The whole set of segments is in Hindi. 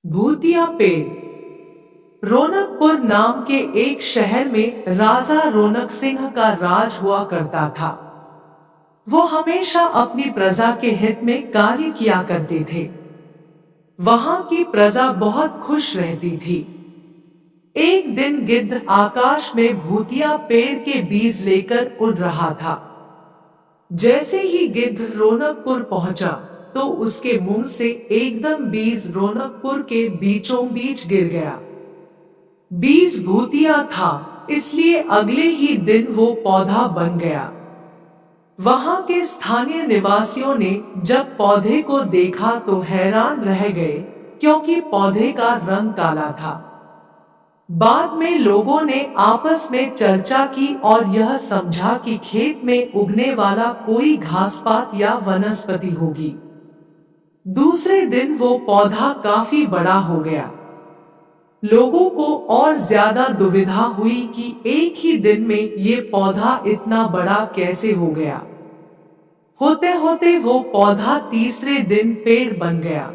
भूतिया पेड़। रौनकपुर नाम के एक शहर में राजा रौनक सिंह का राज हुआ करता था। वो हमेशा अपनी प्रजा के हित में कार्य किया करते थे। वहां की प्रजा बहुत खुश रहती थी। एक दिन गिद्ध आकाश में भूतिया पेड़ के बीज लेकर उड़ रहा था। जैसे ही गिद्ध रौनकपुर पहुंचा तो उसके मुंह से एकदम बीज रौनकपुर के बीचों बीच गिर गया। बीज भूतिया था, इसलिए अगले ही दिन वो पौधा बन गया। वहां के स्थानीय निवासियों ने जब पौधे को देखा तो हैरान रह गए, क्योंकि पौधे का रंग काला था। बाद में लोगों ने आपस में चर्चा की और यह समझा कि खेत में उगने वाला कोई घासपात या वनस्पति होगी। दूसरे दिन वो पौधा काफी बड़ा हो गया। लोगों को और ज्यादा दुविधा हुई कि एक ही दिन में ये पौधा इतना बड़ा कैसे हो गया। होते होते वो पौधा तीसरे दिन पेड़ बन गया।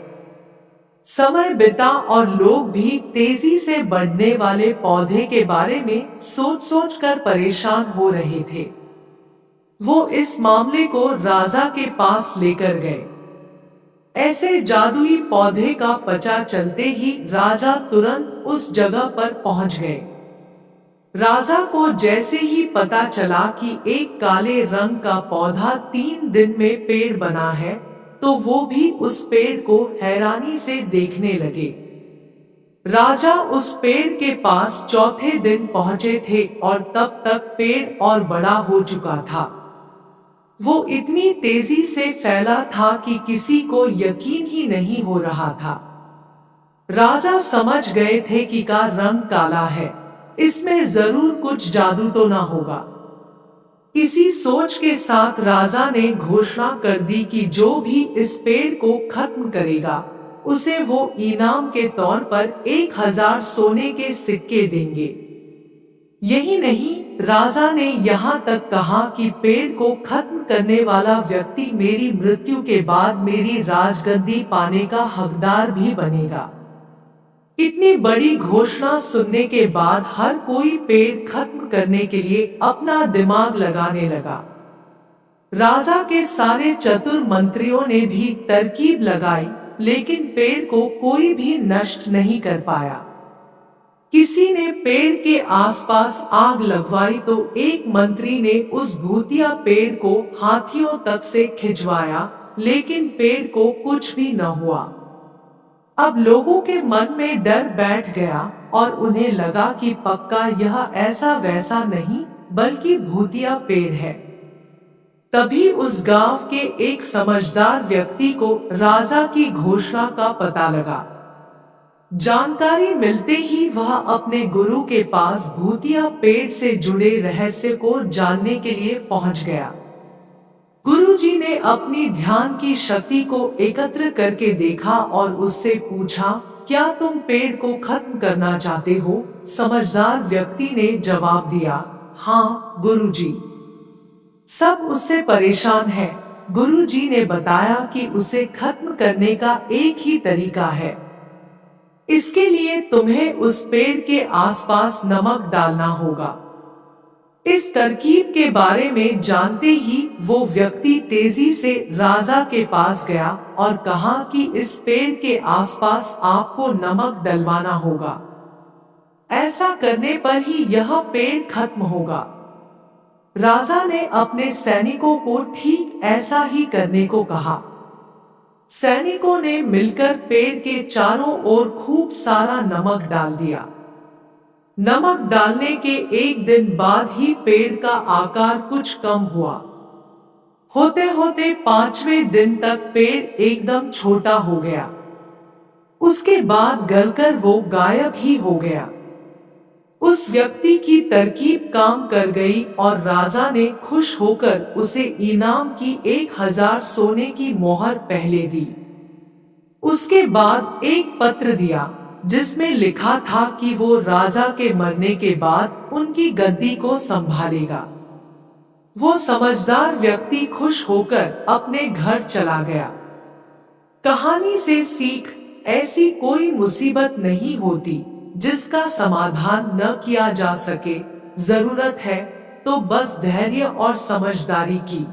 समय बिता और लोग भी तेजी से बढ़ने वाले पौधे के बारे में सोच सोच कर परेशान हो रहे थे। वो इस मामले को राजा के पास लेकर गए। ऐसे जादुई पौधे का पता चलते ही राजा तुरंत उस जगह पर पहुंच गए। राजा को जैसे ही पता चला कि एक काले रंग का पौधा 3 दिन में पेड़ बना है, तो वो भी उस पेड़ को हैरानी से देखने लगे। राजा उस पेड़ के पास चौथे दिन पहुंचे थे और तब तक पेड़ और बड़ा हो चुका था। वो इतनी तेजी से फैला था कि किसी को यकीन ही नहीं हो रहा था। राजा समझ गए थे कि का रंग काला है, इसमें जरूर कुछ जादू तो ना होगा। इसी सोच के साथ राजा ने घोषणा कर दी कि जो भी इस पेड़ को खत्म करेगा, उसे वो इनाम के तौर पर 1000 सोने के सिक्के देंगे। यही नहीं, राजा ने यहाँ तक कहा कि पेड़ को खत्म करने वाला व्यक्ति मेरी मृत्यु के बाद मेरी राजगद्दी पाने का हकदार भी बनेगा। इतनी बड़ी घोषणा सुनने के बाद हर कोई पेड़ खत्म करने के लिए अपना दिमाग लगाने लगा। राजा के सारे चतुर मंत्रियों ने भी तरकीब लगाई, लेकिन पेड़ को कोई भी नष्ट नहीं कर पाया। किसी ने पेड़ के आसपास आग लगवाई तो एक मंत्री ने उस भूतिया पेड़ को हाथियों तक से खिंचवाया, लेकिन पेड़ को कुछ भी न हुआ। अब लोगों के मन में डर बैठ गया और उन्हें लगा कि पक्का यह ऐसा वैसा नहीं, बल्कि भूतिया पेड़ है। तभी उस गांव के एक समझदार व्यक्ति को राजा की घोषणा का पता लगा। जानकारी मिलते ही वह अपने गुरु के पास भूतिया पेड़ से जुड़े रहस्य को जानने के लिए पहुंच गया। गुरुजी ने अपनी ध्यान की शक्ति को एकत्र करके देखा और उससे पूछा, क्या तुम पेड़ को खत्म करना चाहते हो? समझदार व्यक्ति ने जवाब दिया, हाँ गुरुजी। सब उससे परेशान है। गुरुजी ने बताया कि उसे खत्म करने का एक ही तरीका है। इसके लिए तुम्हें उस पेड़ के आसपास नमक डालना होगा। इस तरकीब के बारे में जानते ही वो व्यक्ति तेजी से राजा के पास गया और कहा कि इस पेड़ के आसपास आपको नमक डलवाना होगा। ऐसा करने पर ही यह पेड़ खत्म होगा। राजा ने अपने सैनिकों को ठीक ऐसा ही करने को कहा। सैनिकों ने मिलकर पेड़ के चारों ओर खूब सारा नमक डाल दिया। नमक डालने के एक दिन बाद ही पेड़ का आकार कुछ कम हुआ। होते होते 5वें दिन तक पेड़ एकदम छोटा हो गया। उसके बाद गलकर वो गायब ही हो गया। उस व्यक्ति की तरकीब काम कर गई और राजा ने खुश होकर उसे इनाम की 1000 सोने की मोहर पहले दी। उसके बाद एक पत्र दिया, जिसमें लिखा था कि वो राजा के मरने के बाद उनकी गद्दी को संभालेगा। वो समझदार व्यक्ति खुश होकर अपने घर चला गया। कहानी से सीख, ऐसी कोई मुसीबत नहीं होती जिसका समाधान न किया जा सके। जरूरत है तो बस धैर्य और समझदारी की।